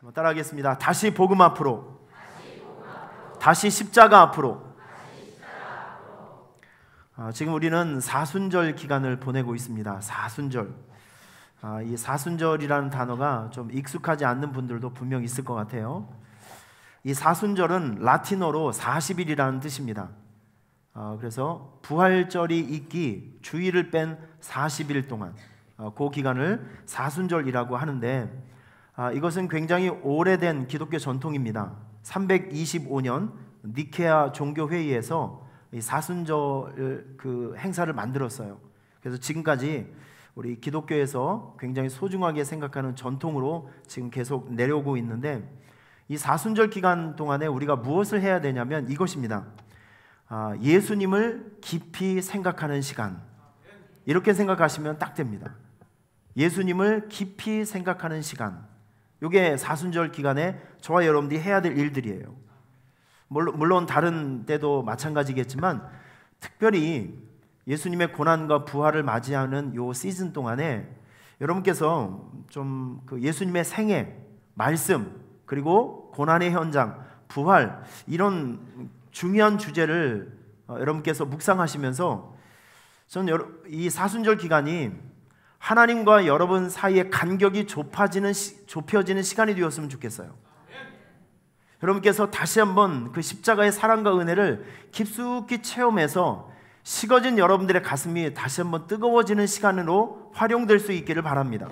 한번 따라하겠습니다. 다시 복음 앞으로. 다시 십자가 앞으로. 지금 우리는 사순절 기간을 보내고 있습니다. 사순절. 이 사순절이라는 단어가 좀 익숙하지 않는 분들도 분명 있을 것 같아요. 이 사순절은 라틴어로 40일이라는 뜻입니다. 그래서 부활절이 있기 주일을 뺀 40일 동안 그 기간을 사순절이라고 하는데, 이것은 굉장히 오래된 기독교 전통입니다. 325년 니케아 종교회의에서 이 사순절 그 행사를 만들었어요. 그래서 지금까지 우리 기독교에서 굉장히 소중하게 생각하는 전통으로 지금 계속 내려오고 있는데, 이 사순절 기간 동안에 우리가 무엇을 해야 되냐면 이것입니다. 예수님을 깊이 생각하는 시간. 이렇게 생각하시면 딱 됩니다. 예수님을 깊이 생각하는 시간. 이게 사순절 기간에 저와 여러분들이 해야 될 일들이에요. 물론 다른 때도 마찬가지겠지만 특별히 예수님의 고난과 부활을 맞이하는 이 시즌 동안에 여러분께서 좀 그 예수님의 생애, 말씀, 그리고 고난의 현장, 부활, 이런 중요한 주제를 여러분께서 묵상하시면서 저는 이 사순절 기간이 하나님과 여러분 사이의 간격이 좁혀지는 시간이 되었으면 좋겠어요. 여러분께서 다시 한번 그 십자가의 사랑과 은혜를 깊숙이 체험해서 식어진 여러분들의 가슴이 다시 한번 뜨거워지는 시간으로 활용될 수 있기를 바랍니다.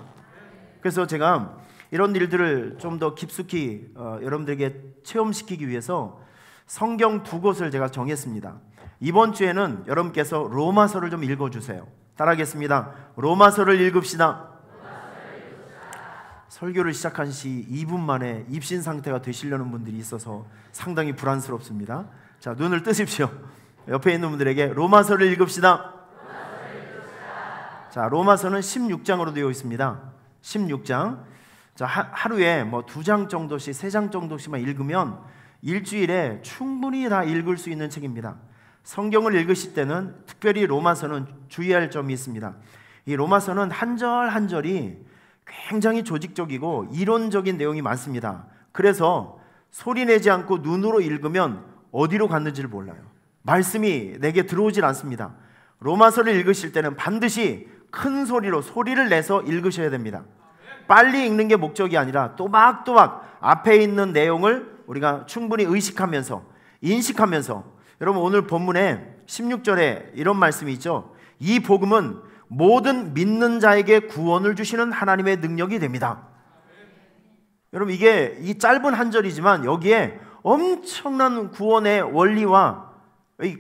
그래서 제가 이런 일들을 좀 더 깊숙이 여러분들에게 체험시키기 위해서 성경 두 곳을 제가 정했습니다. 이번 주에는 여러분께서 로마서를 좀 읽어주세요. 따라하겠습니다. 로마서를 읽읍시다. 설교를 시작한 시 2분 만에 입신 상태가 되시려는 분들이 있어서 상당히 불안스럽습니다. 자, 눈을 뜨십시오. 옆에 있는 분들에게 로마서를 읽읍시다. 자, 로마서는 16장으로 되어 있습니다. 16장. 자, 하루에 뭐 2장 정도씩, 3장 정도씩만 읽으면 일주일에 충분히 다 읽을 수 있는 책입니다. 성경을 읽으실 때는 특별히 로마서는 주의할 점이 있습니다. 이 로마서는 한 절 한 절이 굉장히 조직적이고 이론적인 내용이 많습니다. 그래서 소리내지 않고 눈으로 읽으면 어디로 갔는지를 몰라요. 말씀이 내게 들어오질 않습니다. 로마서를 읽으실 때는 반드시 큰 소리로 소리를 내서 읽으셔야 됩니다. 빨리 읽는 게 목적이 아니라 또박또박 앞에 있는 내용을 우리가 충분히 의식하면서, 인식하면서, 여러분 오늘 본문에 16절에 이런 말씀이 있죠. 이 복음은 모든 믿는 자에게 구원을 주시는 하나님의 능력이 됩니다. 여러분 이게 이 짧은 한 절이지만 여기에 엄청난 구원의 원리와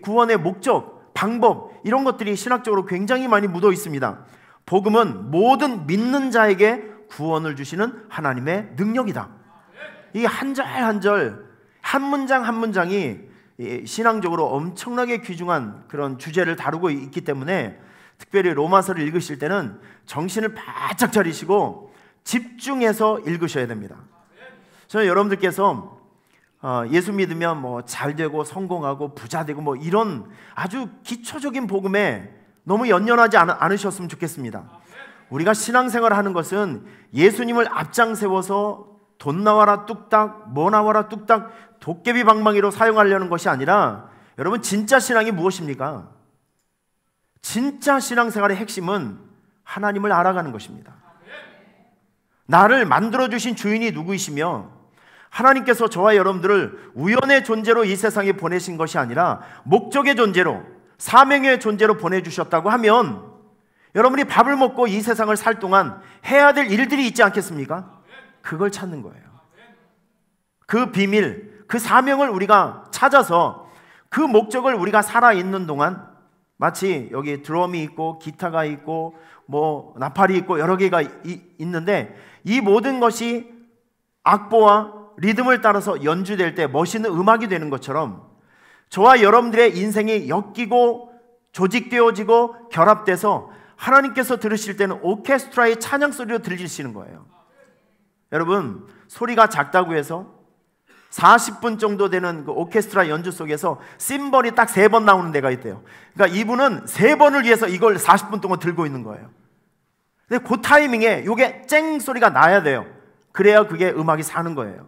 구원의 목적, 방법, 이런 것들이 신학적으로 굉장히 많이 묻어 있습니다. 복음은 모든 믿는 자에게 구원을 주시는 하나님의 능력이다. 이 한 절 한 절, 한 문장 한 문장이 신앙적으로 엄청나게 귀중한 그런 주제를 다루고 있기 때문에 특별히 로마서를 읽으실 때는 정신을 바짝 차리시고 집중해서 읽으셔야 됩니다. 저는 여러분들께서 예수 믿으면 뭐 잘 되고 성공하고 부자 되고 뭐 이런 아주 기초적인 복음에 너무 연연하지 않으셨으면 좋겠습니다. 우리가 신앙생활을 하는 것은 예수님을 앞장 세워서 돈 나와라 뚝딱, 뭐 나와라 뚝딱, 도깨비 방망이로 사용하려는 것이 아니라, 여러분 진짜 신앙이 무엇입니까? 진짜 신앙생활의 핵심은 하나님을 알아가는 것입니다. 나를 만들어주신 주인이 누구이시며 하나님께서 저와 여러분들을 우연의 존재로 이 세상에 보내신 것이 아니라 목적의 존재로, 사명의 존재로 보내주셨다고 하면 여러분이 밥을 먹고 이 세상을 살 동안 해야 될 일들이 있지 않겠습니까? 그걸 찾는 거예요. 그 비밀, 그 사명을 우리가 찾아서 그 목적을 우리가 살아있는 동안, 마치 여기 드럼이 있고 기타가 있고 뭐 나팔이 있고 여러 개가 있는데 이 모든 것이 악보와 리듬을 따라서 연주될 때 멋있는 음악이 되는 것처럼 저와 여러분들의 인생이 엮이고 조직되어지고 결합돼서 하나님께서 들으실 때는 오케스트라의 찬양 소리로 들리시는 거예요. 여러분 소리가 작다고 해서 40분 정도 되는 그 오케스트라 연주 속에서 심벌이 딱 3번 나오는 데가 있대요. 그러니까 이분은 3번을 위해서 이걸 40분 동안 들고 있는 거예요. 근데 그 타이밍에 이게 쨍 소리가 나야 돼요. 그래야 그게 음악이 사는 거예요.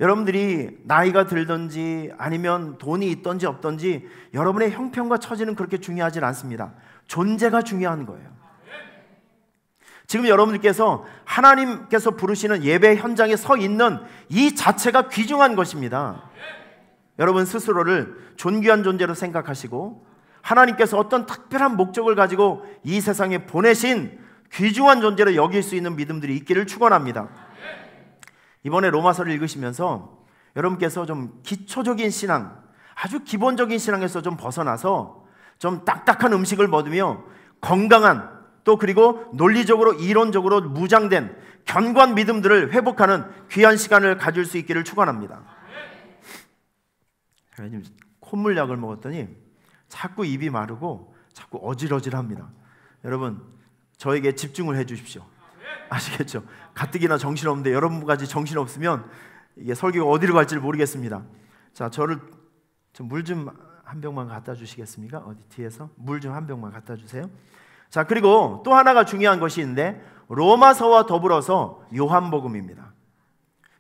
여러분들이 나이가 들든지 아니면 돈이 있든지 없든지 여러분의 형편과 처지는 그렇게 중요하지 않습니다. 존재가 중요한 거예요. 지금 여러분들께서 하나님께서 부르시는 예배 현장에 서 있는 이 자체가 귀중한 것입니다. 여러분 스스로를 존귀한 존재로 생각하시고 하나님께서 어떤 특별한 목적을 가지고 이 세상에 보내신 귀중한 존재로 여길 수 있는 믿음들이 있기를 축원합니다. 이번에 로마서를 읽으시면서 여러분께서 좀 기초적인 신앙, 아주 기본적인 신앙에서 좀 벗어나서 좀 딱딱한 음식을 먹으며 건강한, 또 그리고 논리적으로 이론적으로 무장된 견고한 믿음들을 회복하는 귀한 시간을 가질 수 있기를 축원합니다. 제가 지금 콧물약을 먹었더니 자꾸 입이 마르고 자꾸 어질어질합니다. 여러분 저에게 집중을 해 주십시오. 아시겠죠? 가뜩이나 정신없는데 여러분까지 정신없으면 이게 설교가 어디로 갈지를 모르겠습니다. 자, 물 좀 한 병만 갖다 주시겠습니까? 어디 뒤에서 물 좀 한 병만 갖다 주세요. 자, 그리고 또 하나가 중요한 것이 있는데 로마서와 더불어서 요한복음입니다.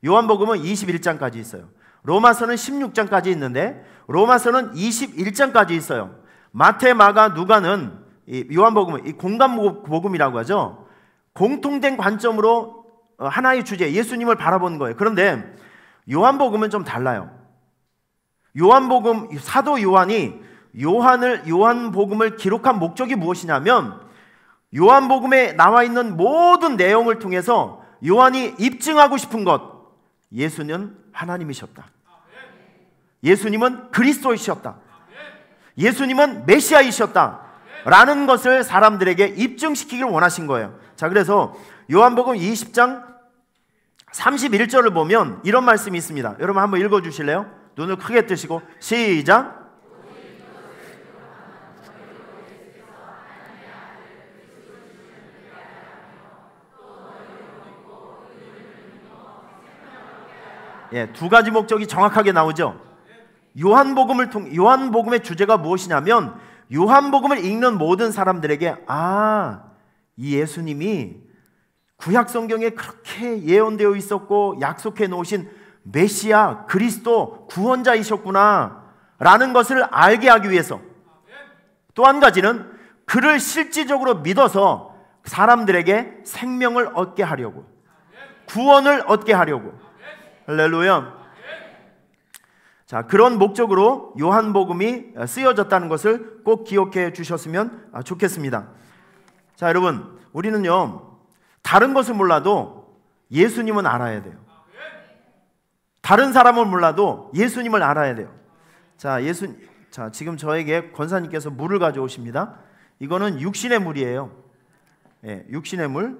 요한복음은 21장까지 있어요. 로마서는 16장까지 있는데 로마서는 21장까지 있어요. 마태, 마가, 누가는 요한복음은 이 공감복음이라고 하죠. 공통된 관점으로 하나의 주제 예수님을 바라보는 거예요. 그런데 요한복음은 좀 달라요. 요한복음 사도 요한이 요한복음을 기록한 목적이 무엇이냐면 요한복음에 나와 있는 모든 내용을 통해서 요한이 입증하고 싶은 것, 예수는 하나님이셨다. 예수님은 그리스도이셨다. 예수님은 메시아이셨다. 라는 것을 사람들에게 입증시키기를 원하신 거예요. 자, 그래서 요한복음 20장 31절을 보면 이런 말씀이 있습니다. 여러분 한번 읽어주실래요? 눈을 크게 뜨시고 시작. 예, 두 가지 목적이 정확하게 나오죠. 요한복음의 주제가 무엇이냐면 요한복음을 읽는 모든 사람들에게 이 예수님이 구약 성경에 그렇게 예언되어 있었고 약속해 놓으신 메시아 그리스도 구원자이셨구나 라는 것을 알게 하기 위해서, 또 한 가지는 그를 실질적으로 믿어서 사람들에게 생명을 얻게 하려고, 구원을 얻게 하려고. 할렐루야. 자, 그런 목적으로 요한복음이 쓰여졌다는 것을 꼭 기억해 주셨으면 좋겠습니다. 자, 여러분 우리는요 다른 것을 몰라도 예수님은 알아야 돼요. 다른 사람을 몰라도 예수님을 알아야 돼요. 자, 지금 저에게 권사님께서 물을 가져오십니다. 이거는 육신의 물이에요. 예, 육신의 물.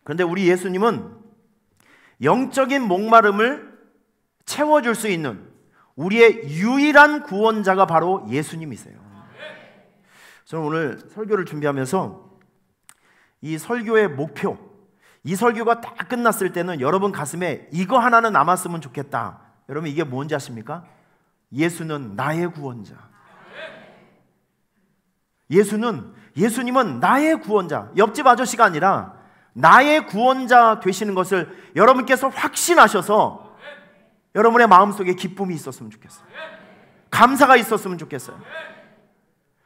그런데 우리 예수님은 영적인 목마름을 채워줄 수 있는 우리의 유일한 구원자가 바로 예수님이세요. 저는 오늘 설교를 준비하면서 이 설교의 목표, 이 설교가 딱 끝났을 때는 여러분 가슴에 이거 하나는 남았으면 좋겠다. 여러분 이게 뭔지 아십니까? 예수는 나의 구원자. 예수님은 나의 구원자. 옆집 아저씨가 아니라 나의 구원자 되시는 것을 여러분께서 확신하셔서 여러분의 마음속에 기쁨이 있었으면 좋겠어요. 감사가 있었으면 좋겠어요.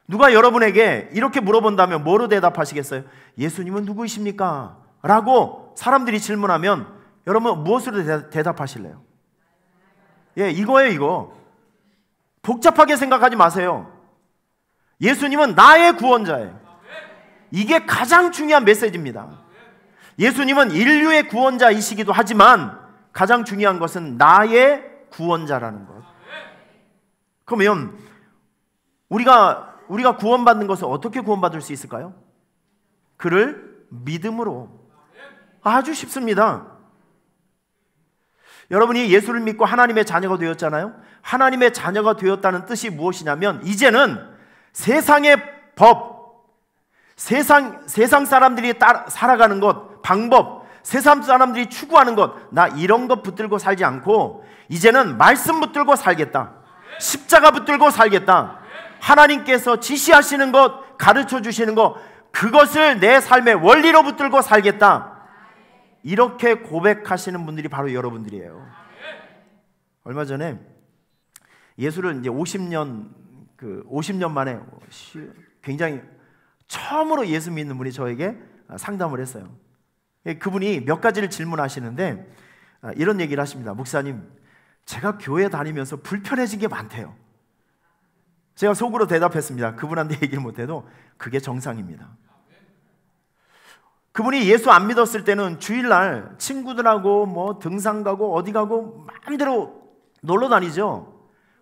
누가 여러분에게 이렇게 물어본다면 뭐로 대답하시겠어요? 예수님은 누구이십니까? 라고 사람들이 질문하면 여러분 무엇으로 대답하실래요? 예, 이거예요, 이거. 복잡하게 생각하지 마세요. 예수님은 나의 구원자예요. 이게 가장 중요한 메시지입니다. 예수님은 인류의 구원자이시기도 하지만 가장 중요한 것은 나의 구원자라는 것. 그러면 우리가 구원받는 것을 어떻게 구원받을 수 있을까요? 그를 믿음으로. 아주 쉽습니다. 여러분이 예수를 믿고 하나님의 자녀가 되었잖아요. 하나님의 자녀가 되었다는 뜻이 무엇이냐면 이제는 세상의 법, 세상 사람들이 살아가는 것, 방법, 세상 사람들이 추구하는 것, 나 이런 것 붙들고 살지 않고 이제는 말씀 붙들고 살겠다. 십자가 붙들고 살겠다. 하나님께서 지시하시는 것, 가르쳐 주시는 것, 그것을 내 삶의 원리로 붙들고 살겠다. 이렇게 고백하시는 분들이 바로 여러분들이에요. 얼마 전에 예수를 이제 50년 만에 굉장히 처음으로 예수 믿는 분이 저에게 상담을 했어요. 그분이 몇 가지를 질문하시는데 이런 얘기를 하십니다. 목사님, 제가 교회 다니면서 불편해진 게 많대요. 제가 속으로 대답했습니다. 그분한테 얘기를 못해도 그게 정상입니다. 그분이 예수 안 믿었을 때는 주일날 친구들하고 뭐 등산 가고 어디 가고 마음대로 놀러 다니죠.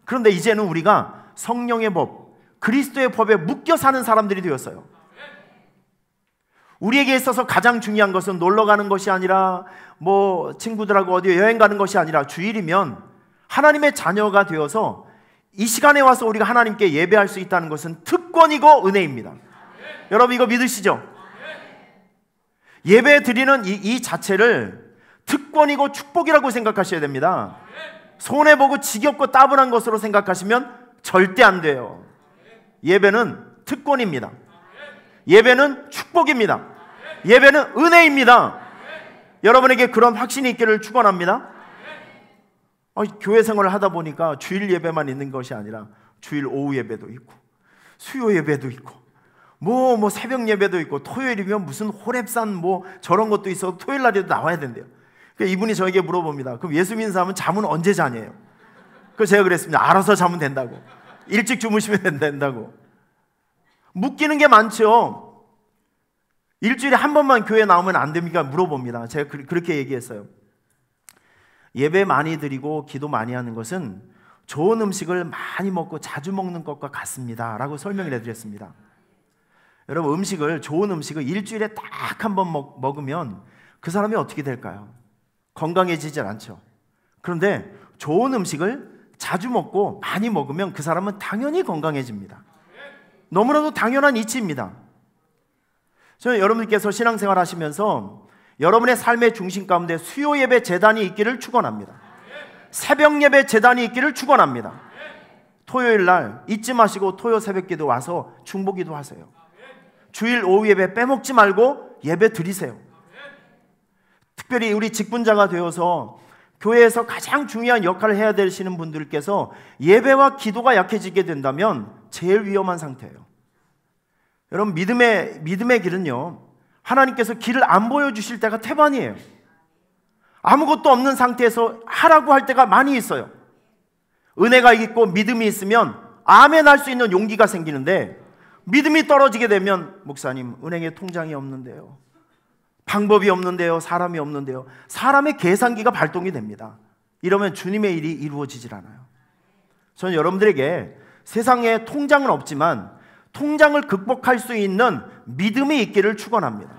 그런데 이제는 우리가 성령의 법, 그리스도의 법에 묶여 사는 사람들이 되었어요. 우리에게 있어서 가장 중요한 것은 놀러 가는 것이 아니라 뭐 친구들하고 어디 여행 가는 것이 아니라 주일이면 하나님의 자녀가 되어서 이 시간에 와서 우리가 하나님께 예배할 수 있다는 것은 특권이고 은혜입니다. 여러분 이거 믿으시죠? 예배 드리는 이 자체를 특권이고 축복이라고 생각하셔야 됩니다. 손해보고 지겹고 따분한 것으로 생각하시면 절대 안 돼요. 예배는 특권입니다. 예배는 축복입니다. 예배는 은혜입니다. 여러분에게 그런 확신이 있기를 축원합니다. 교회 생활을 하다 보니까 주일 예배만 있는 것이 아니라 주일 오후 예배도 있고 수요 예배도 있고 뭐 새벽 예배도 있고 토요일이면 무슨 호렙산 뭐 저런 것도 있어서 토요일 날에도 나와야 된대요. 그러니까 이분이 저에게 물어봅니다. 그럼 예수 믿는 사람은 잠은 언제 자냐요? 그래서 제가 그랬습니다. 알아서 자면 된다고. 일찍 주무시면 된다고. 묶이는 게 많죠. 일주일에 한 번만 교회 나오면 안 됩니까? 물어봅니다. 제가 그렇게 얘기했어요. 예배 많이 드리고 기도 많이 하는 것은 좋은 음식을 많이 먹고 자주 먹는 것과 같습니다 라고 설명을 해드렸습니다. 여러분 좋은 음식을 일주일에 딱 한 번 먹으면 그 사람이 어떻게 될까요? 건강해지질 않죠. 그런데 좋은 음식을 자주 먹고 많이 먹으면 그 사람은 당연히 건강해집니다. 너무나도 당연한 이치입니다. 저는 여러분들께서 신앙생활 하시면서 여러분의 삶의 중심 가운데 수요 예배 재단이 있기를 축원합니다. 새벽 예배 재단이 있기를 축원합니다. 토요일 날 잊지 마시고 토요 새벽 기도 와서 중보 기도하세요. 주일 오후 예배 빼먹지 말고 예배 드리세요. 특별히 우리 직분자가 되어서 교회에서 가장 중요한 역할을 해야 되시는 분들께서 예배와 기도가 약해지게 된다면 제일 위험한 상태예요. 여러분 믿음의 길은요, 하나님께서 길을 안 보여주실 때가 태반이에요. 아무것도 없는 상태에서 하라고 할 때가 많이 있어요. 은혜가 있고 믿음이 있으면 아멘 할 수 있는 용기가 생기는데 믿음이 떨어지게 되면 목사님 은행에 통장이 없는데요, 방법이 없는데요, 사람이 없는데요, 사람의 계산기가 발동이 됩니다. 이러면 주님의 일이 이루어지질 않아요. 저는 여러분들에게 세상에 통장은 없지만 통장을 극복할 수 있는 믿음이 있기를 축원합니다.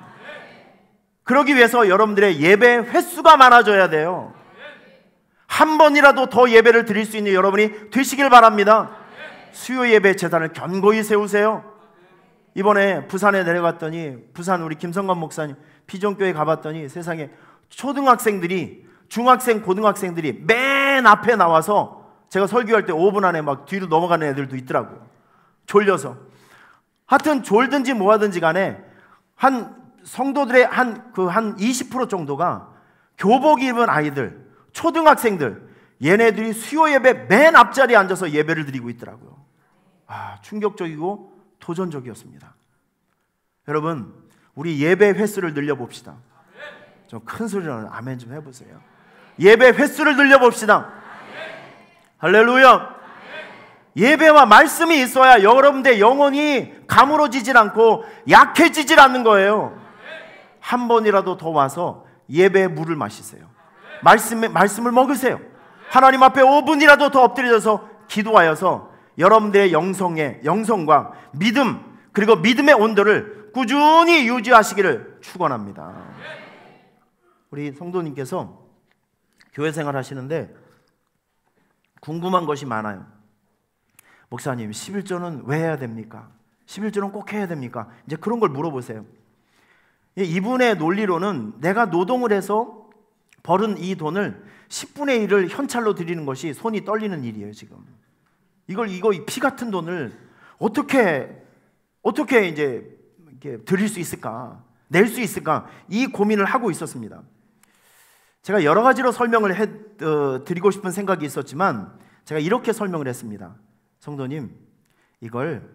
그러기 위해서 여러분들의 예배 횟수가 많아져야 돼요. 한 번이라도 더 예배를 드릴 수 있는 여러분이 되시길 바랍니다. 수요 예배 재단을 견고히 세우세요. 이번에 부산에 내려갔더니 부산 우리 김성관 목사님 피종교회 가봤더니 세상에 초등학생들이, 중학생, 고등학생들이 맨 앞에 나와서 제가 설교할 때 5분 안에 막 뒤로 넘어가는 애들도 있더라고요. 졸려서. 하여튼 졸든지 뭐 하든지 간에 한 성도들의 한 20% 정도가 교복 입은 아이들, 초등학생들, 얘네들이 수요 예배 맨 앞자리에 앉아서 예배를 드리고 있더라고요. 충격적이고 도전적이었습니다. 여러분, 우리 예배 횟수를 늘려봅시다. 좀 큰 소리로 아멘 좀 해보세요. 예배 횟수를 늘려봅시다. 할렐루야. 예배와 말씀이 있어야 여러분들의 영혼이 가물어지질 않고 약해지질 않는 거예요. 한 번이라도 더 와서 예배의 물을 마시세요. 말씀을 먹으세요. 하나님 앞에 5분이라도 더 엎드려져서 기도하여서 여러분들의 영성과 믿음, 그리고 믿음의 온도를 꾸준히 유지하시기를 축원합니다. 우리 성도님께서 교회 생활 하시는데 궁금한 것이 많아요. 목사님, 11조는 왜 해야 됩니까? 11조는 꼭 해야 됩니까? 이제 그런 걸 물어보세요. 이분의 논리로는 내가 노동을 해서 벌은 이 돈을 10분의 1을 현찰로 드리는 것이 손이 떨리는 일이에요, 지금. 이거 피 같은 돈을 어떻게 이제 이렇게 드릴 수 있을까? 낼 수 있을까? 이 고민을 하고 있었습니다. 제가 여러 가지로 설명을 드리고 싶은 생각이 있었지만 제가 이렇게 설명을 했습니다. 성도님, 이걸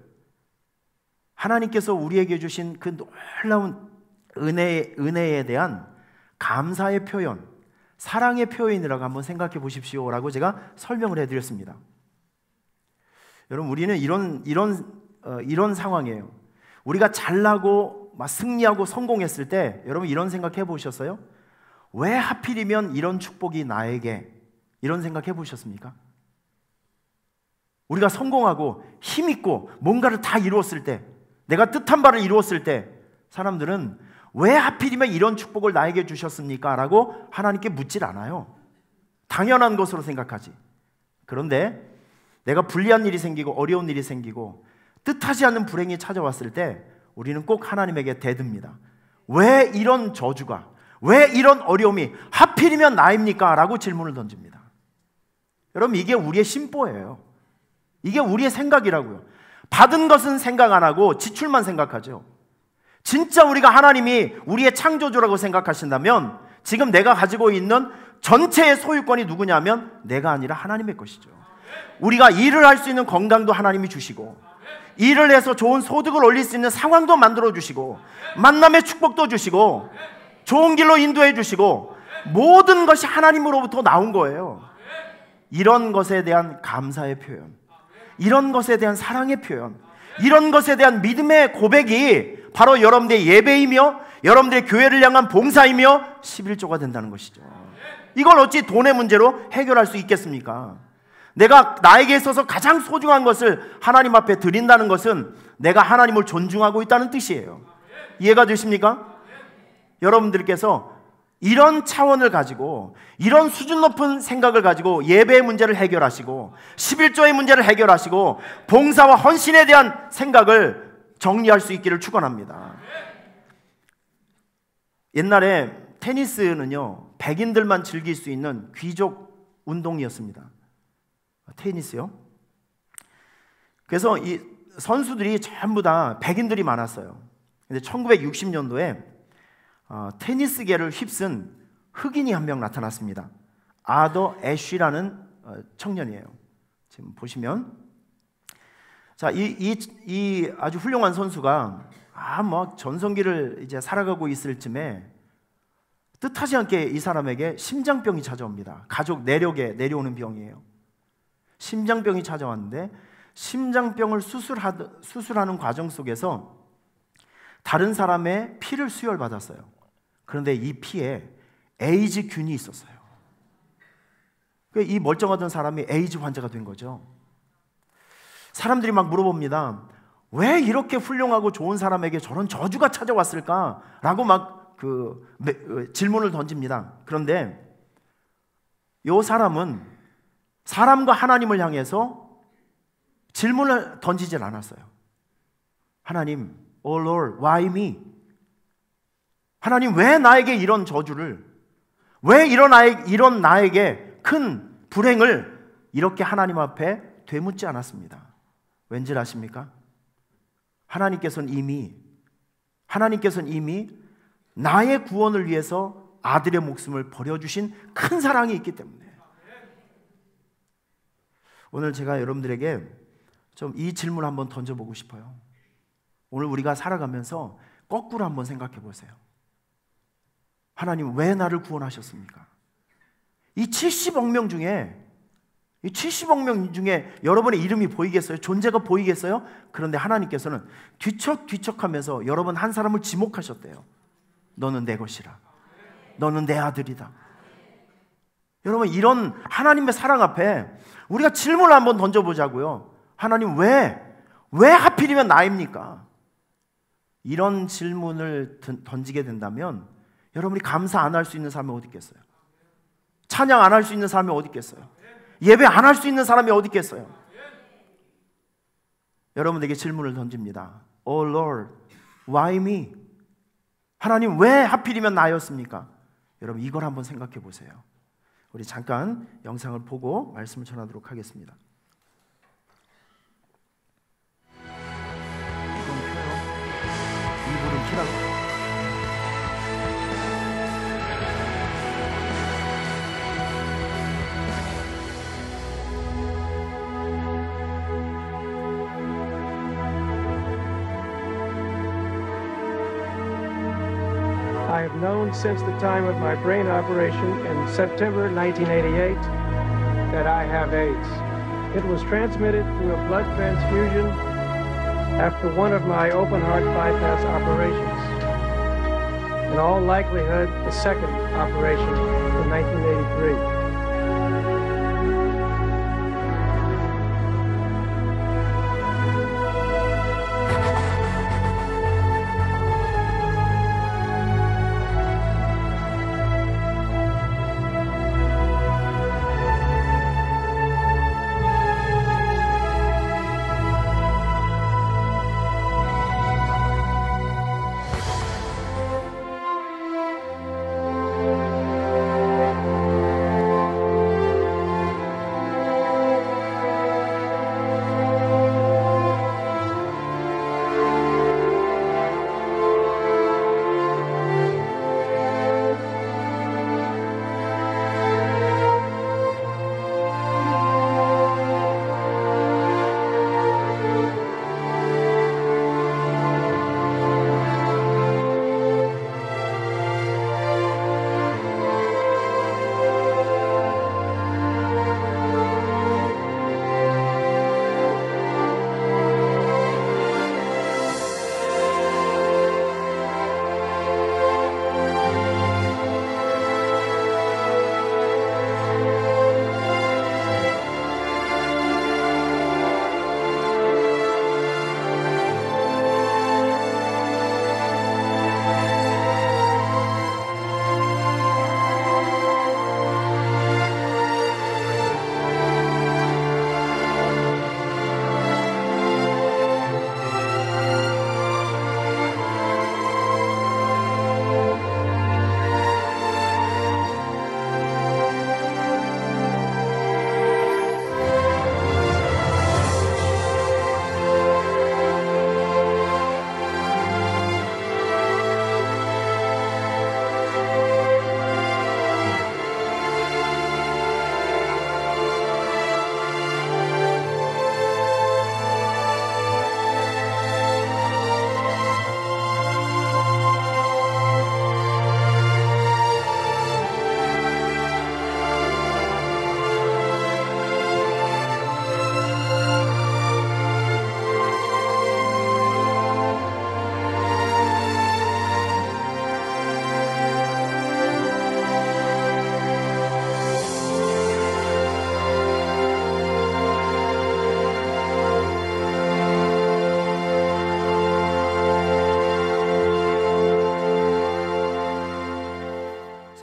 하나님께서 우리에게 주신 그 놀라운 은혜에 대한 감사의 표현, 사랑의 표현이라고 한번 생각해 보십시오 라고 제가 설명을 해드렸습니다. 여러분, 우리는 이런 상황이에요. 우리가 잘나고 막 승리하고 성공했을 때 여러분 이런 생각 해보셨어요? 왜 하필이면 이런 축복이 나에게, 이런 생각 해보셨습니까? 우리가 성공하고 힘있고 뭔가를 다 이루었을 때, 내가 뜻한 바를 이루었을 때 사람들은 왜 하필이면 이런 축복을 나에게 주셨습니까? 라고 하나님께 묻질 않아요. 당연한 것으로 생각하지. 그런데 내가 불리한 일이 생기고 어려운 일이 생기고 뜻하지 않는 불행이 찾아왔을 때 우리는 꼭 하나님에게 대듭니다. 왜 이런 저주가, 왜 이런 어려움이 하필이면 나입니까? 라고 질문을 던집니다. 여러분, 이게 우리의 심보예요. 이게 우리의 생각이라고요. 받은 것은 생각 안 하고 지출만 생각하죠. 진짜 우리가 하나님이 우리의 창조주라고 생각하신다면 지금 내가 가지고 있는 전체의 소유권이 누구냐면 내가 아니라 하나님의 것이죠. 우리가 일을 할 수 있는 건강도 하나님이 주시고, 일을 해서 좋은 소득을 올릴 수 있는 상황도 만들어 주시고, 만남의 축복도 주시고, 좋은 길로 인도해 주시고, 모든 것이 하나님으로부터 나온 거예요. 이런 것에 대한 감사의 표현, 이런 것에 대한 사랑의 표현, 이런 것에 대한 믿음의 고백이 바로 여러분들의 예배이며 여러분들의 교회를 향한 봉사이며 11조가 된다는 것이죠. 이걸 어찌 돈의 문제로 해결할 수 있겠습니까? 내가 나에게 있어서 가장 소중한 것을 하나님 앞에 드린다는 것은 내가 하나님을 존중하고 있다는 뜻이에요. 이해가 되십니까? 여러분들께서 이런 차원을 가지고, 이런 수준 높은 생각을 가지고 예배의 문제를 해결하시고 11조의 문제를 해결하시고 봉사와 헌신에 대한 생각을 정리할 수 있기를 축원합니다. 옛날에 테니스는요, 백인들만 즐길 수 있는 귀족 운동이었습니다. 테니스요. 그래서 이 선수들이 전부 다 백인들이 많았어요. 근데 1960년도에 테니스계를 휩쓴 흑인이 한 명 나타났습니다. 아더 애쉬라는 청년이에요. 지금 보시면, 자, 이 아주 훌륭한 선수가 뭐 전성기를 이제 살아가고 있을 쯤에 뜻하지 않게 이 사람에게 심장병이 찾아옵니다. 가족 내력에 내려오는 병이에요. 심장병이 찾아왔는데 심장병을 수술하는 과정 속에서 다른 사람의 피를 수혈받았어요. 그런데 이 피에 에이즈균이 있었어요. 이 멀쩡하던 사람이 에이즈 환자가 된 거죠. 사람들이 막 물어봅니다. 왜 이렇게 훌륭하고 좋은 사람에게 저런 저주가 찾아왔을까? 라고 막 질문을 던집니다. 그런데 이 사람은 사람과 하나님을 향해서 질문을 던지질 않았어요. 하나님, Oh Lord, why me? 하나님, 왜 나에게 이런 저주를, 왜 이런 나에게 큰 불행을 이렇게 하나님 앞에 되묻지 않았습니다. 왠지 아십니까? 하나님께서는 이미 나의 구원을 위해서 아들의 목숨을 버려주신 큰 사랑이 있기 때문에, 오늘 제가 여러분들에게 좀 이 질문을 한번 던져보고 싶어요. 오늘 우리가 살아가면서 거꾸로 한번 생각해 보세요. 하나님, 왜 나를 구원하셨습니까? 이 70억 명 중에 여러분의 이름이 보이겠어요? 존재가 보이겠어요? 그런데 하나님께서는 뒤척뒤척하면서 여러분 한 사람을 지목하셨대요. 너는 내 것이라. 너는 내 아들이다. 여러분, 이런 하나님의 사랑 앞에 우리가 질문을 한번 던져보자고요. 하나님, 왜 하필이면 나입니까? 이런 질문을 던지게 된다면 여러분이 감사 안 할 수 있는 사람이 어디 있겠어요? 찬양 안 할 수 있는 사람이 어디 있겠어요? 예배 안 할 수 있는 사람이 어디 있겠어요? 여러분에게 질문을 던집니다. Oh Lord, why me? 하나님, 왜 하필이면 나였습니까? 여러분, 이걸 한번 생각해 보세요. 우리 잠깐 영상을 보고 말씀을 전하도록 하겠습니다. 이분 키라고. I have known since the time of my brain operation in September 1988 that I have AIDS. It was transmitted through a blood transfusion after one of my open heart bypass operations. In all likelihood, the second operation in 1983.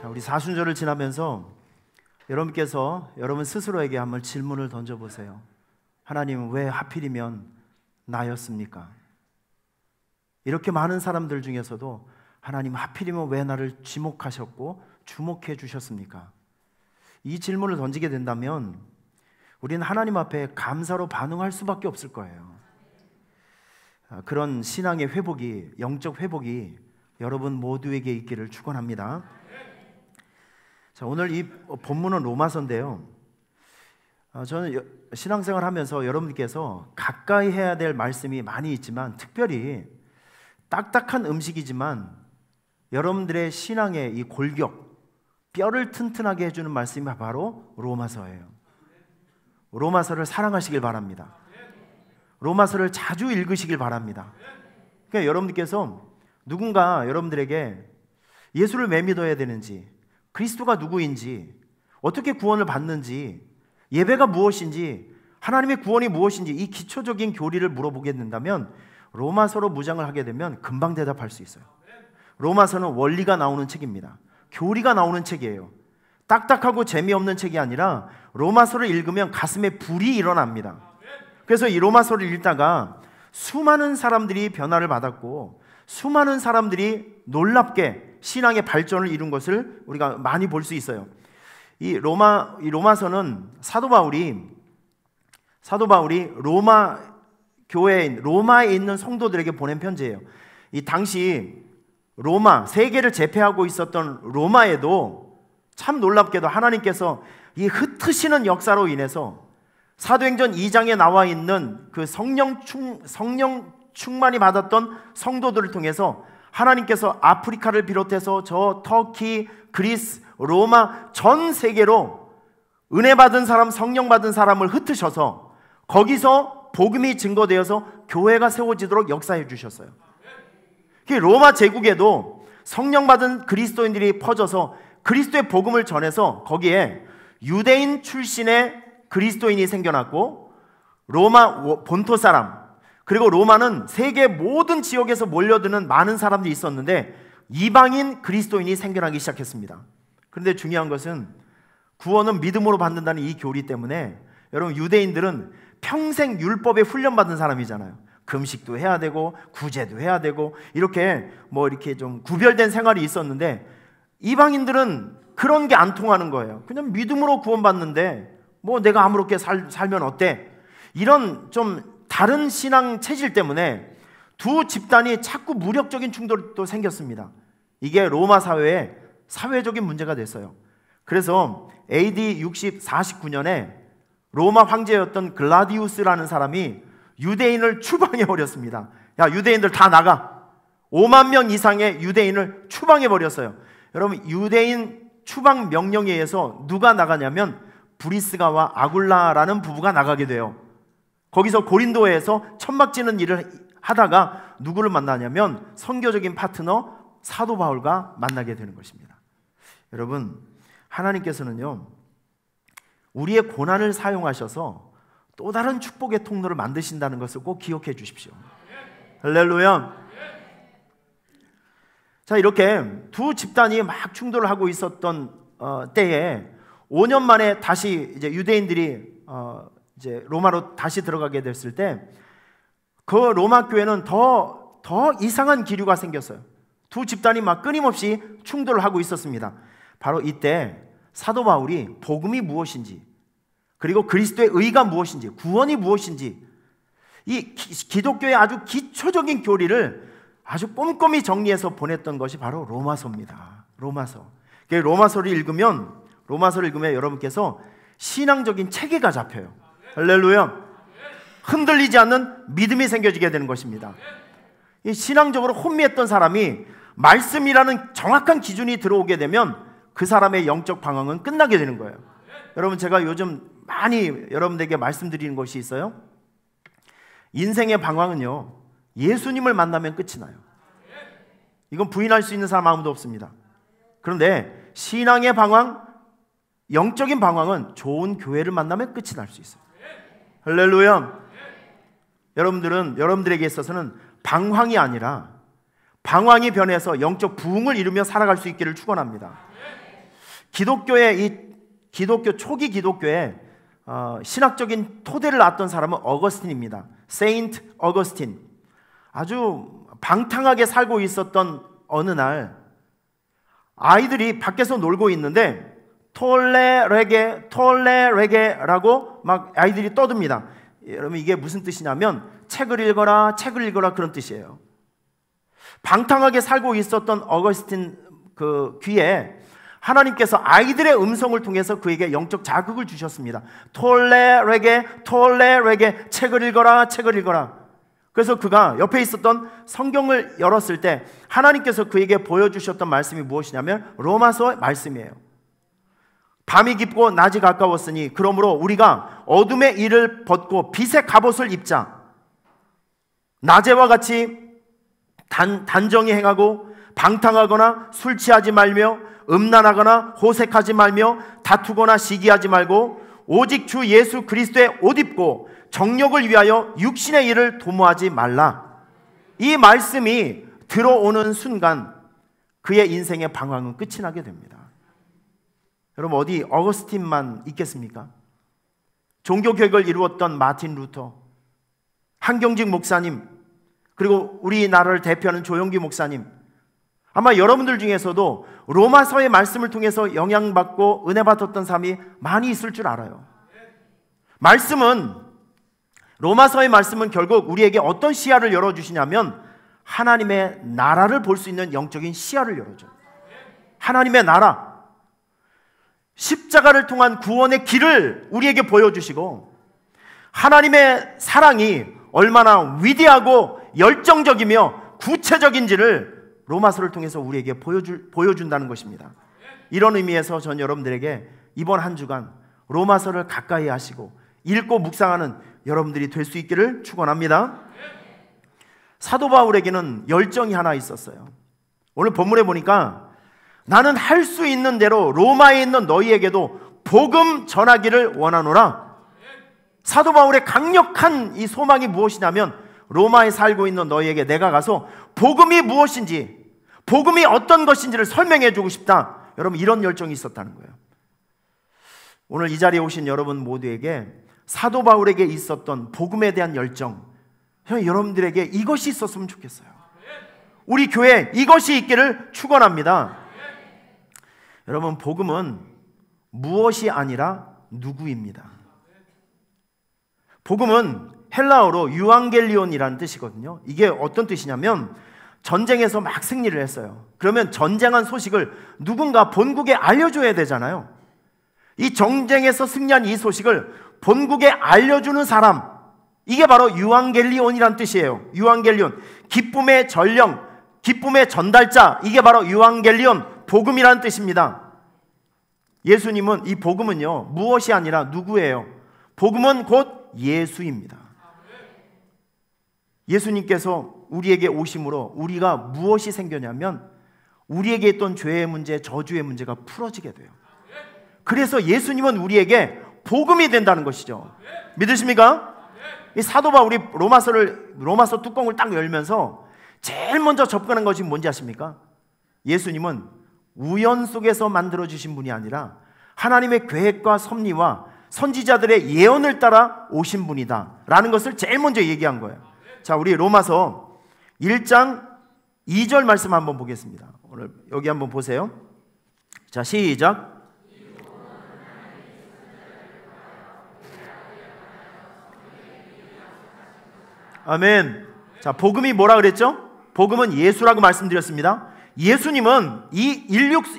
우리 사순절을 지나면서 여러분께서 여러분 스스로에게 한번 질문을 던져보세요. 하나님은 왜 하필이면 나였습니까? 이렇게 많은 사람들 중에서도 하나님 하필이면 왜 나를 지목하셨고 주목해 주셨습니까? 이 질문을 던지게 된다면 우리는 하나님 앞에 감사로 반응할 수밖에 없을 거예요. 그런 신앙의 회복이, 영적 회복이 여러분 모두에게 있기를 축원합니다. 자, 오늘 이 본문은 로마서인데요. 저는 신앙생활 하면서 여러분께서 가까이 해야 될 말씀이 많이 있지만 특별히 딱딱한 음식이지만 여러분들의 신앙의 이 골격, 뼈를 튼튼하게 해주는 말씀이 바로 로마서예요. 로마서를 사랑하시길 바랍니다. 로마서를 자주 읽으시길 바랍니다. 그러니까 여러분들께서 누군가 여러분들에게 예수를 왜 믿어야 되는지, 그리스도가 누구인지, 어떻게 구원을 받는지, 예배가 무엇인지, 하나님의 구원이 무엇인지 이 기초적인 교리를 물어보게 된다면 로마서로 무장을 하게 되면 금방 대답할 수 있어요. 로마서는 원리가 나오는 책입니다. 교리가 나오는 책이에요. 딱딱하고 재미없는 책이 아니라 로마서를 읽으면 가슴에 불이 일어납니다. 그래서 이 로마서를 읽다가 수많은 사람들이 변화를 받았고 수많은 사람들이 놀랍게 신앙의 발전을 이룬 것을 우리가 많이 볼 수 있어요. 이 로마서는 사도 바울이 로마 교회인 로마에 있는 성도들에게 보낸 편지예요. 이 당시 로마, 세계를 제패하고 있었던 로마에도 참 놀랍게도 하나님께서 이 흩으시는 역사로 인해서 사도행전 2장에 나와 있는 그 성령 충만이 받았던 성도들을 통해서 하나님께서 아프리카를 비롯해서 저 터키, 그리스, 로마 전 세계로 은혜 받은 사람, 성령 받은 사람을 흩으셔서 거기서 복음이 증거되어서 교회가 세워지도록 역사해 주셨어요. 로마 제국에도 성령 받은 그리스도인들이 퍼져서 그리스도의 복음을 전해서 거기에 유대인 출신의 그리스도인이 생겨났고, 로마 본토 사람, 그리고 로마는 세계 모든 지역에서 몰려드는 많은 사람들이 있었는데 이방인 그리스도인이 생겨나기 시작했습니다. 그런데 중요한 것은 구원은 믿음으로 받는다는 이 교리 때문에 여러분, 유대인들은 평생 율법에 훈련받은 사람이잖아요. 금식도 해야 되고 구제도 해야 되고 이렇게 좀 구별된 생활이 있었는데, 이방인들은 그런 게 안 통하는 거예요. 그냥 믿음으로 구원받는데 내가 아무렇게 살면 어때? 이런 좀 다른 신앙 체질 때문에 두 집단이 자꾸 무력적인 충돌도 생겼습니다. 이게 로마 사회의 사회적인 문제가 됐어요. 그래서 AD 49년에 로마 황제였던 글라디우스라는 사람이 유대인을 추방해 버렸습니다. 야, 유대인들 다 나가. 5만 명 이상의 유대인을 추방해 버렸어요. 여러분, 유대인 추방 명령에 의해서 누가 나가냐면 브리스가와 아굴라라는 부부가 나가게 돼요. 거기서 고린도에서 천막지는 일을 하다가 누구를 만나냐면 선교적인 파트너 사도 바울과 만나게 되는 것입니다. 여러분, 하나님께서는요, 우리의 고난을 사용하셔서 또 다른 축복의 통로를 만드신다는 것을 꼭 기억해 주십시오. 할렐루야. 자, 이렇게 두 집단이 막 충돌을 하고 있었던 때에 5년 만에 다시 이제 유대인들이 이제 로마로 다시 들어가게 됐을 때 그 로마 교회는 더 이상한 기류가 생겼어요. 두 집단이 막 끊임없이 충돌을 하고 있었습니다. 바로 이때 사도 바울이 복음이 무엇인지, 그리고 그리스도의 의가 무엇인지, 구원이 무엇인지, 이 기독교의 아주 기초적인 교리를 아주 꼼꼼히 정리해서 보냈던 것이 바로 로마서입니다. 로마서를 읽으면 여러분께서 신앙적인 체계가 잡혀요. 할렐루야. 흔들리지 않는 믿음이 생겨지게 되는 것입니다. 이 신앙적으로 혼미했던 사람이 말씀이라는 정확한 기준이 들어오게 되면 그 사람의 영적 방황은 끝나게 되는 거예요. 여러분, 제가 요즘 많이 여러분들에게 말씀드리는 것이 있어요. 인생의 방황은요, 예수님을 만나면 끝이 나요. 이건 부인할 수 있는 사람 아무도 없습니다. 그런데 신앙의 방황, 영적인 방황은 좋은 교회를 만나면 끝이 날 수 있어요. 할렐루야. 여러분들에게 있어서는 방황이 아니라 방황이 변해서 영적 부흥을 이루며 살아갈 수 있기를 축원합니다. 기독교 초기 기독교에 신학적인 토대를 놨던 사람은 어거스틴입니다. 세인트 어거스틴. 아주 방탕하게 살고 있었던 어느 날 아이들이 밖에서 놀고 있는데 톨레레게라고 막 아이들이 떠듭니다. 여러분, 이게 무슨 뜻이냐면 책을 읽어라 그런 뜻이에요. 방탕하게 살고 있었던 어거스틴 그 귀에 하나님께서 아이들의 음성을 통해서 그에게 영적 자극을 주셨습니다. 톨레레게 책을 읽어라. 그래서 그가 옆에 있었던 성경을 열었을 때 하나님께서 그에게 보여주셨던 말씀이 무엇이냐면 로마서 말씀이에요. 밤이 깊고 낮이 가까웠으니 그러므로 우리가 어둠의 일을 벗고 빛의 갑옷을 입자. 낮에와 같이 단정히 행하고 방탕하거나 술 취하지 말며 음란하거나 호색하지 말며 다투거나 시기하지 말고 오직 주 예수 그리스도의 옷 입고 정욕을 위하여 육신의 일을 도모하지 말라. 이 말씀이 들어오는 순간 그의 인생의 방황은 끝이 나게 됩니다. 여러분, 어디 어거스틴만 있겠습니까? 종교개혁을 이루었던 마틴 루터, 한경직 목사님, 그리고 우리나라를 대표하는 조용기 목사님, 아마 여러분들 중에서도 로마서의 말씀을 통해서 영향받고 은혜 받았던 사람이 많이 있을 줄 알아요. 로마서의 말씀은 결국 우리에게 어떤 시야를 열어주시냐면 하나님의 나라를 볼 수 있는 영적인 시야를 열어줘요. 하나님의 나라, 십자가를 통한 구원의 길을 우리에게 보여주시고, 하나님의 사랑이 얼마나 위대하고 열정적이며 구체적인지를 로마서를 통해서 우리에게 보여준다는 것입니다. 이런 의미에서 전 여러분들에게 이번 한 주간 로마서를 가까이 하시고 읽고 묵상하는 여러분들이 될 수 있기를 축원합니다. 사도 바울에게는 열정이 하나 있었어요. 오늘 본문에 보니까 나는 할 수 있는 대로 로마에 있는 너희에게도 복음 전하기를 원하노라. 사도 바울의 강력한 이 소망이 무엇이냐면 로마에 살고 있는 너희에게 내가 가서 복음이 무엇인지, 복음이 어떤 것인지를 설명해 주고 싶다. 여러분, 이런 열정이 있었다는 거예요. 오늘 이 자리에 오신 여러분 모두에게 사도 바울에게 있었던 복음에 대한 열정, 여러분들에게 이것이 있었으면 좋겠어요. 우리 교회에 이것이 있기를 축원합니다. 여러분, 복음은 무엇이 아니라 누구입니다. 복음은 헬라어로 유앙겔리온이라는 뜻이거든요. 이게 어떤 뜻이냐면 전쟁에서 막 승리를 했어요. 그러면 전쟁한 소식을 누군가 본국에 알려줘야 되잖아요. 이 전쟁에서 승리한 이 소식을 본국에 알려주는 사람, 이게 바로 유앙겔리온이란 뜻이에요. 유앙겔리온, 기쁨의 전령, 기쁨의 전달자, 이게 바로 유앙겔리온, 복음이라는 뜻입니다. 예수님은, 이 복음은요 무엇이 아니라 누구예요? 복음은 곧 예수입니다. 예수님께서 우리에게 오심으로 우리가 무엇이 생겨냐면 우리에게 있던 죄의 문제, 저주의 문제가 풀어지게 돼요. 그래서 예수님은 우리에게 복음이 된다는 것이죠. 믿으십니까? 이 사도 바울이 로마서 뚜껑을 딱 열면서 제일 먼저 접근한 것이 뭔지 아십니까? 예수님은 우연 속에서 만들어주신 분이 아니라 하나님의 계획과 섭리와 선지자들의 예언을 따라 오신 분이다 라는 것을 제일 먼저 얘기한 거예요. 자, 우리 로마서 1장 2절 말씀 한번 보겠습니다. 오늘 여기 한번 보세요. 자, 시작. 아멘. 자, 복음이 뭐라 그랬죠? 복음은 예수라고 말씀드렸습니다. 예수님은 이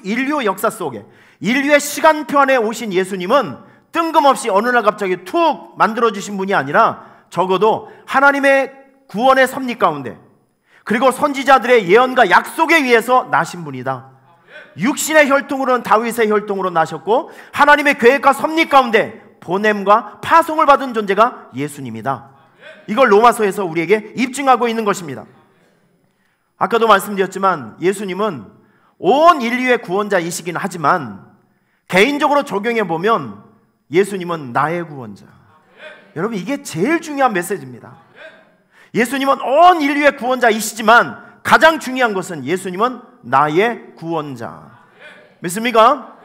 인류 역사 속에, 인류의 시간표 안에 오신 예수님은 뜬금없이 어느 날 갑자기 툭 만들어주신 분이 아니라 적어도 하나님의 구원의 섭리 가운데, 그리고 선지자들의 예언과 약속에 의해서 나신 분이다. 육신의 혈통으로는 다윗의 혈통으로 나셨고 하나님의 계획과 섭리 가운데 보냄과 파송을 받은 존재가 예수님이다. 이걸 로마서에서 우리에게 입증하고 있는 것입니다. 아까도 말씀드렸지만 예수님은 온 인류의 구원자이시긴 하지만 개인적으로 적용해 보면 예수님은 나의 구원자. 여러분, 이게 제일 중요한 메시지입니다. 예수님은 온 인류의 구원자이시지만 가장 중요한 것은 예수님은 나의 구원자. 믿습니까?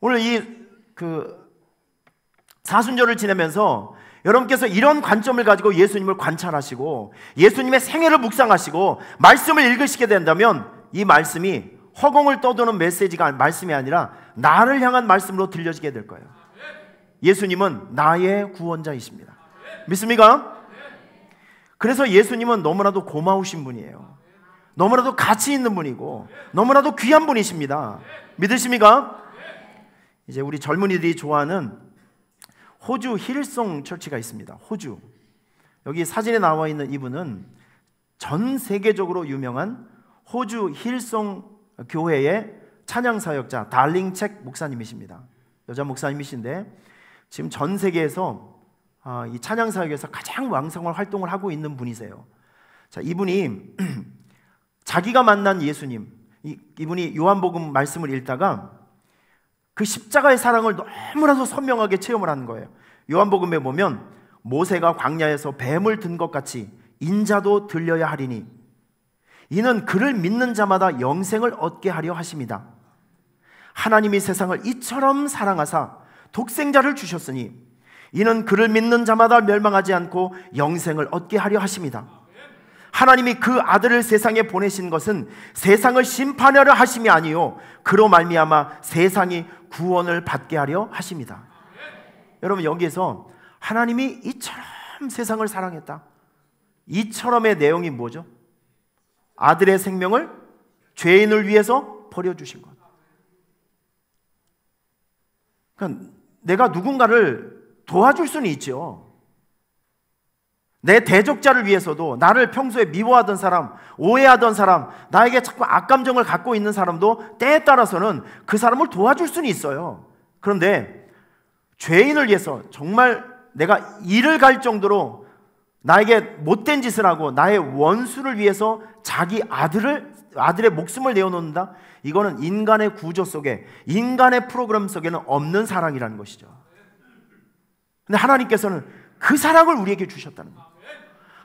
오늘 이 사순절을 지내면서 여러분께서 이런 관점을 가지고 예수님을 관찰하시고 예수님의 생애를 묵상하시고 말씀을 읽으시게 된다면 이 말씀이 허공을 떠도는 말씀이 아니라 나를 향한 말씀으로 들려지게 될 거예요. 예수님은 나의 구원자이십니다. 믿습니까? 그래서 예수님은 너무나도 고마우신 분이에요. 너무나도 가치 있는 분이고 너무나도 귀한 분이십니다. 믿으십니까? 이제 우리 젊은이들이 좋아하는 호주 힐송 처치가 있습니다. 호주. 여기 사진에 나와 있는 이분은 전 세계적으로 유명한 호주 힐송 교회의 찬양 사역자 달링책 목사님이십니다. 여자 목사님이신데 지금 전 세계에서 이 찬양 사역에서 가장 왕성한 활동을 하고 있는 분이세요. 자, 이분이 자기가 만난 예수님, 이분이 요한복음 말씀을 읽다가 그 십자가의 사랑을 너무나도 선명하게 체험을 하는 거예요. 요한복음에 보면 모세가 광야에서 뱀을 든 것 같이 인자도 들려야 하리니 이는 그를 믿는 자마다 영생을 얻게 하려 하심이다. 하나님이 세상을 이처럼 사랑하사 독생자를 주셨으니 이는 그를 믿는 자마다 멸망하지 않고 영생을 얻게 하려 하심이다. 하나님이 그 아들을 세상에 보내신 것은 세상을 심판하려 하심이 아니요 그로 말미암아 세상이 구원을 받게 하려 하심이다. 여러분, 여기에서 하나님이 이처럼 세상을 사랑했다, 이처럼의 내용이 뭐죠? 아들의 생명을 죄인을 위해서 버려주신 것. 그러니까 내가 누군가를 도와줄 수는 있죠. 내 대적자를 위해서도, 나를 평소에 미워하던 사람, 오해하던 사람, 나에게 자꾸 악감정을 갖고 있는 사람도 때에 따라서는 그 사람을 도와줄 수는 있어요. 그런데 죄인을 위해서 정말 내가 이를 갈 정도로 나에게 못된 짓을 하고 나의 원수를 위해서 자기 아들의 목숨을 내어놓는다? 이거는 인간의 구조 속에, 인간의 프로그램 속에는 없는 사랑이라는 것이죠. 근데 하나님께서는 그 사랑을 우리에게 주셨다는 거예요.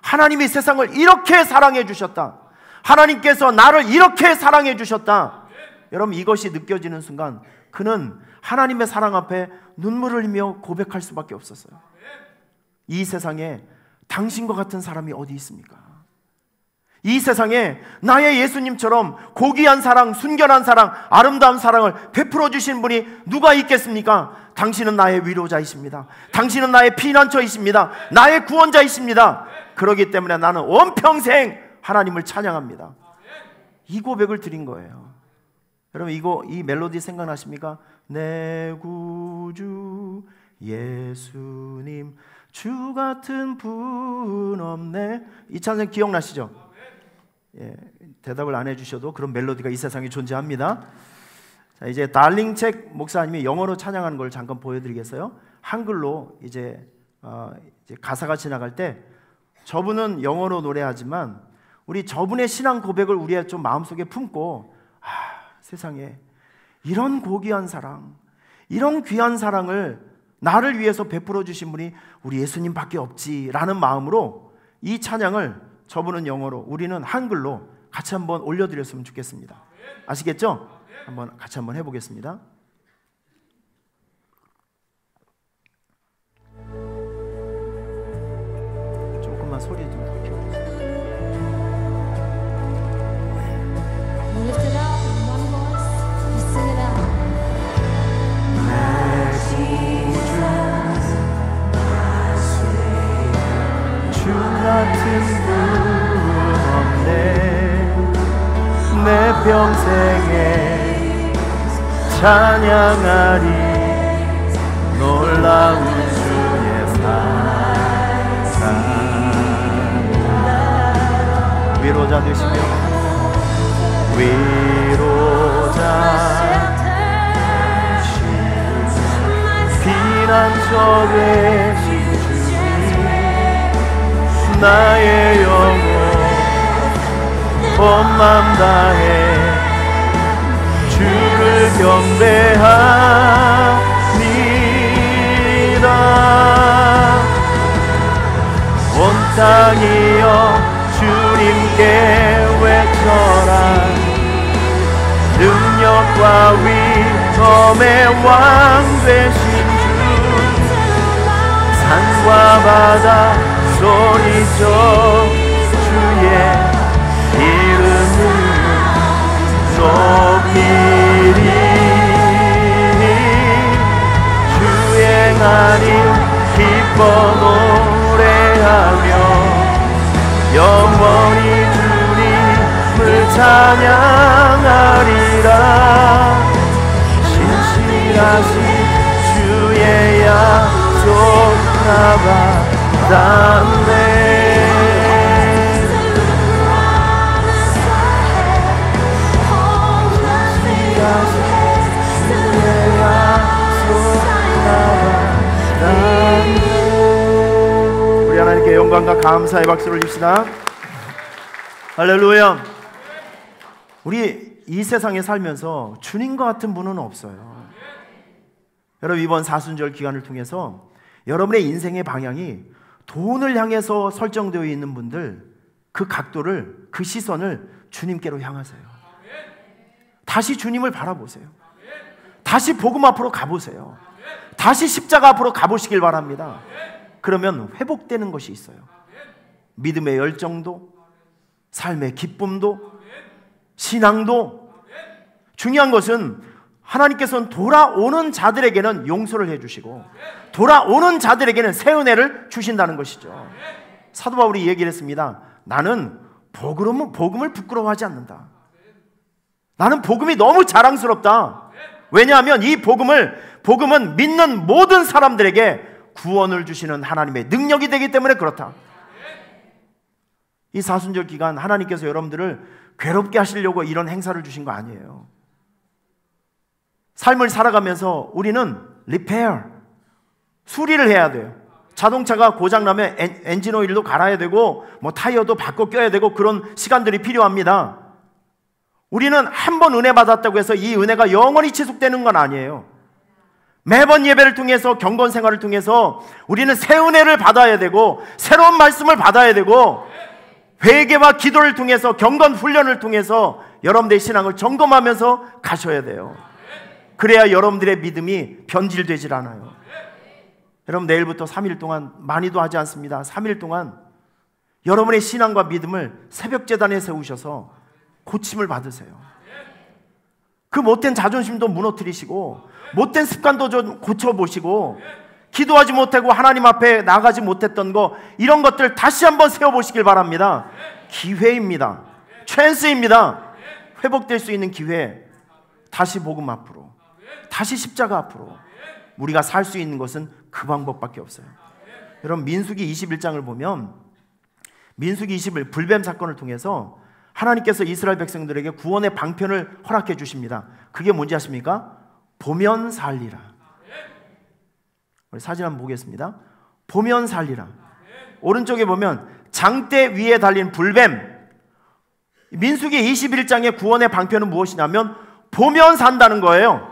하나님이 세상을 이렇게 사랑해 주셨다. 하나님께서 나를 이렇게 사랑해 주셨다. 여러분, 이것이 느껴지는 순간 그는 하나님의 사랑 앞에 눈물을 흘리며 고백할 수밖에 없었어요. 이 세상에 당신과 같은 사람이 어디 있습니까? 이 세상에 나의 예수님처럼 고귀한 사랑, 순결한 사랑, 아름다운 사랑을 베풀어 주신 분이 누가 있겠습니까? 당신은 나의 위로자이십니다. 당신은 나의 피난처이십니다. 나의 구원자이십니다. 그렇기 때문에 나는 온평생 하나님을 찬양합니다. 이 고백을 드린 거예요. 여러분, 이 멜로디 생각나십니까? 내 구주 예수님 주 같은 분 없네. 이 찬양 기억나시죠? 예, 대답을 안 해주셔도 그런 멜로디가 이 세상에 존재합니다. 자, 이제 달링책 목사님이 영어로 찬양하는 걸 잠깐 보여드리겠어요? 한글로 이제 가사가 지나갈 때 저분은 영어로 노래하지만 우리 저분의 신앙 고백을 우리의 좀 마음속에 품고, 세상에 이런 고귀한 사랑, 이런 귀한 사랑을 나를 위해서 베풀어 주신 분이 우리 예수님밖에 없지라는 마음으로 이 찬양을 저분은 영어로, 우리는 한글로 같이 한번 올려드렸으면 좋겠습니다. 아시겠죠? 같이 한번 해보겠습니다. 조금만 소리 좀 더 키워주세요. Lift it up in one voice. You sing it out. 주 같은 분 없네. 내 평생에 찬양하리 놀라운 주의 사랑. 위로자 되시며 위로자 피난처 되신 주님, 나의 영혼 온 맘 다해 주를 경배합니다. 온 땅이여 주님께 외쳐라. 능력과 위엄의 왕 되신 주, 산과 바다 소리쳐 주의 이름을 높이리. 주행하니 기뻐 노래하며 영원히 주님을 찬양하리라. 신실하신 주의 약속 나 받았네. 우리 하나님께 영광과 감사의 박수를 올립시다. 할렐루야. 우리 이 세상에 살면서 주님과 같은 분은 없어요. 여러분, 이번 사순절 기간을 통해서 여러분의 인생의 방향이 돈을 향해서 설정되어 있는 분들, 그 각도를, 그 시선을 주님께로 향하세요. 다시 주님을 바라보세요. 다시 복음 앞으로 가보세요. 다시 십자가 앞으로 가보시길 바랍니다. 그러면 회복되는 것이 있어요. 믿음의 열정도, 삶의 기쁨도, 신앙도. 중요한 것은 하나님께서는 돌아오는 자들에게는 용서를 해주시고 돌아오는 자들에게는 새 은혜를 주신다는 것이죠. 사도 바울이 얘기를 했습니다. 나는 복음을 부끄러워하지 않는다. 나는 복음이 너무 자랑스럽다. 왜냐하면 이 복음은 믿는 모든 사람들에게 구원을 주시는 하나님의 능력이 되기 때문에 그렇다. 이 사순절 기간 하나님께서 여러분들을 괴롭게 하시려고 이런 행사를 주신 거 아니에요. 삶을 살아가면서 우리는 리페어, 수리를 해야 돼요. 자동차가 고장나면 엔진 오일도 갈아야 되고 뭐 타이어도 바꿔 껴야 되고 그런 시간들이 필요합니다. 우리는 한 번 은혜 받았다고 해서 이 은혜가 영원히 지속되는 건 아니에요. 매번 예배를 통해서 경건 생활을 통해서 우리는 새 은혜를 받아야 되고 새로운 말씀을 받아야 되고 회개와 기도를 통해서 경건 훈련을 통해서 여러분들의 신앙을 점검하면서 가셔야 돼요. 그래야 여러분들의 믿음이 변질되질 않아요. 여러분 내일부터 3일 동안 많이도 하지 않습니다. 3일 동안 여러분의 신앙과 믿음을 새벽제단에 세우셔서 고침을 받으세요. 그 못된 자존심도 무너뜨리시고 못된 습관도 좀 고쳐보시고 기도하지 못하고 하나님 앞에 나가지 못했던 거 이런 것들 다시 한번 세워보시길 바랍니다. 기회입니다. 찬스입니다. 회복될 수 있는 기회. 다시 복음 앞으로, 다시 십자가 앞으로 우리가 살 수 있는 것은 그 방법밖에 없어요. 여러분 민수기 21장을 보면 민수기 21 불뱀 사건을 통해서 하나님께서 이스라엘 백성들에게 구원의 방편을 허락해 주십니다. 그게 뭔지 아십니까? 보면 살리라. 우리 사진 한번 보겠습니다. 보면 살리라. 오른쪽에 보면 장대 위에 달린 불뱀. 민수기 21장의 구원의 방편은 무엇이냐면 보면 산다는 거예요.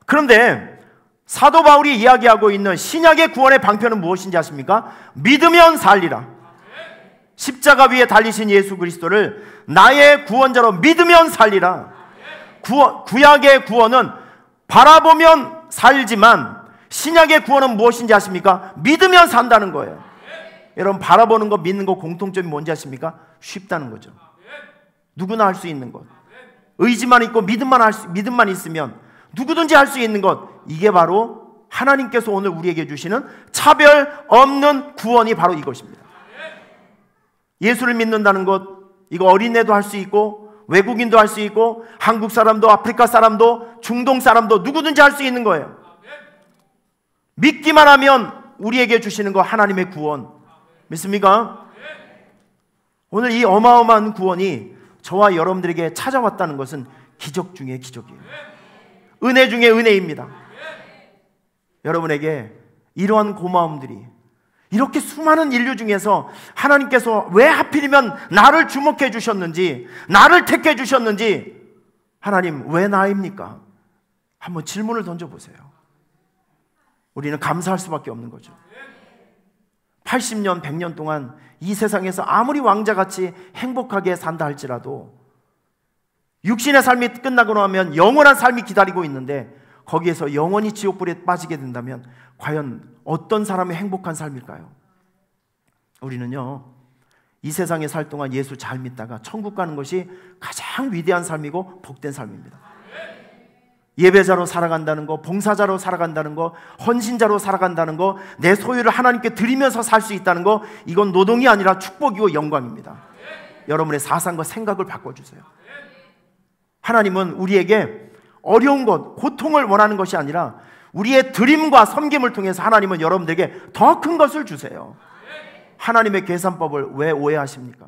그런데 사도 바울이 이야기하고 있는 신약의 구원의 방편은 무엇인지 아십니까? 믿으면 살리라. 십자가 위에 달리신 예수 그리스도를 나의 구원자로 믿으면 살리라. 구약의 구원은 바라보면 살지만 신약의 구원은 무엇인지 아십니까? 믿으면 산다는 거예요. 여러분 바라보는 거 믿는 거 공통점이 뭔지 아십니까? 쉽다는 거죠. 누구나 할 수 있는 것. 의지만 있고 믿음만 있으면 누구든지 할 수 있는 것. 이게 바로 하나님께서 오늘 우리에게 주시는 차별 없는 구원이 바로 이것입니다. 예수를 믿는다는 것, 이거 어린애도 할 수 있고 외국인도 할 수 있고 한국 사람도 아프리카 사람도 중동 사람도 누구든지 할 수 있는 거예요. 믿기만 하면 우리에게 주시는 거 하나님의 구원. 믿습니까? 오늘 이 어마어마한 구원이 저와 여러분들에게 찾아왔다는 것은 기적 중에 기적이에요. 은혜 중에 은혜입니다. 여러분에게 이러한 고마움들이 이렇게 수많은 인류 중에서 하나님께서 왜 하필이면 나를 주목해 주셨는지, 나를 택해 주셨는지, 하나님 왜 나입니까? 한번 질문을 던져보세요. 우리는 감사할 수밖에 없는 거죠. 80년, 100년 동안 이 세상에서 아무리 왕자같이 행복하게 산다 할지라도 육신의 삶이 끝나고 나면 영원한 삶이 기다리고 있는데 거기에서 영원히 지옥불에 빠지게 된다면 과연 어떤 사람의 행복한 삶일까요? 우리는요 이 세상에 살 동안 예수 잘 믿다가 천국 가는 것이 가장 위대한 삶이고 복된 삶입니다. 예배자로 살아간다는 거, 봉사자로 살아간다는 거, 헌신자로 살아간다는 거, 내 소유를 하나님께 드리면서 살 수 있다는 거, 이건 노동이 아니라 축복이고 영광입니다. 여러분의 사상과 생각을 바꿔주세요. 하나님은 우리에게 어려운 것, 고통을 원하는 것이 아니라 우리의 드림과 섬김을 통해서 하나님은 여러분들에게 더 큰 것을 주세요. 하나님의 계산법을 왜 오해하십니까?